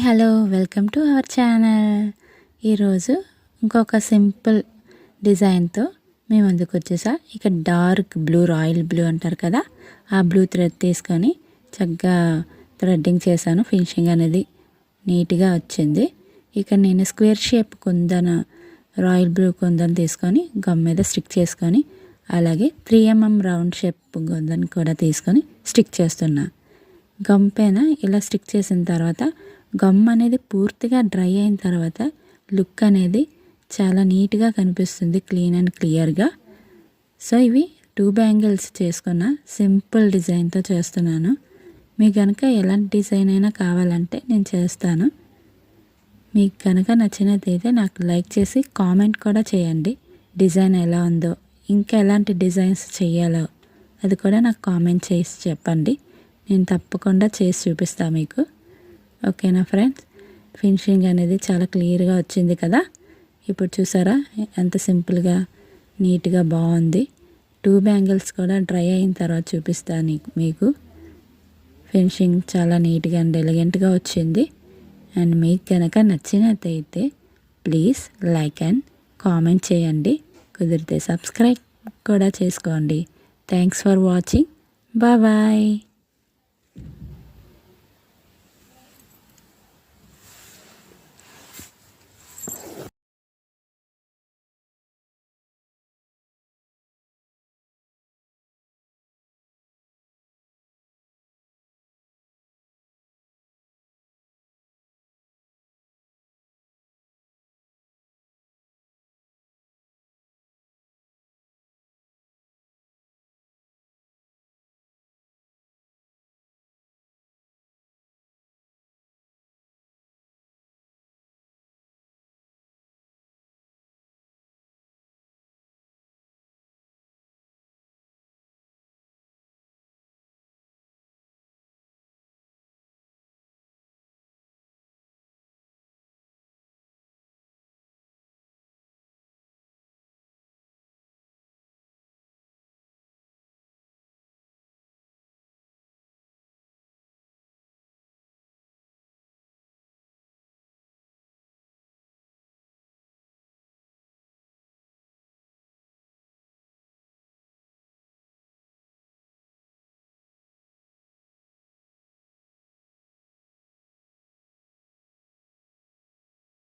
Hello welcome to our channel. ఈరోజు ఇంకొక simple డిజైన్తో మేము ముందుకు వచ్చేసా. ఇక డార్క్ బ్లూ, రాయల్ బ్లూ అంటారు కదా, ఆ బ్లూ థ్రెడ్ తీసుకొని చక్కగా థ్రెడ్డింగ్ చేశాను. ఫినిషింగ్ అనేది నీట్గా వచ్చింది. ఇక నేను square shape kundan, royal blue kundan తీసుకొని గమ్ మీద స్టిక్ చేసుకొని, అలాగే 3mm రౌండ్ షేప్ కుందన్ కూడా తీసుకొని స్టిక్ చేస్తున్నా. గమ్ పైన ఇలా స్టిక్ చేసిన తర్వాత గమ్ అనేది పూర్తిగా డ్రై అయిన తర్వాత లుక్ అనేది చాలా నీట్గా కనిపిస్తుంది, క్లీన్ అండ్ క్లియర్గా. సో ఇవి 2 బ్యాంగిల్స్ చేసుకున్న సింపుల్ డిజైన్తో చేస్తున్నాను. మీకు కనుక ఎలాంటి డిజైన్ అయినా కావాలంటే నేను చేస్తాను. మీకు కనుక నచ్చినట్టయితే నాకు లైక్ చేసి కామెంట్ కూడా చేయండి. డిజైన్ ఎలా ఉందో, ఇంకా ఎలాంటి డిజైన్స్ చేయాలో అది కూడా నాకు కామెంట్ చేసి చెప్పండి. నేను తప్పకుండా చేసి చూపిస్తాను మీకు. ఓకేనా ఫ్రెండ్స్, ఫినిషింగ్ అనేది చాలా క్లియర్గా వచ్చింది కదా. ఇప్పుడు చూసారా ఎంత సింపుల్గా నీట్గా బాగుంది. 2 బ్యాంగిల్స్ కూడా డ్రై అయిన తర్వాత చూపిస్తాను మీకు. ఫినిషింగ్ చాలా నీట్గా అండ్ ఎలిగెంట్గా వచ్చింది. అండ్ మీకు కనుక నచ్చినట్టయితే ప్లీజ్ లైక్ అండ్ కామెంట్ చేయండి. కుదిరితే సబ్స్క్రైబ్ కూడా చేసుకోండి. Thanks for watching. బాయ్.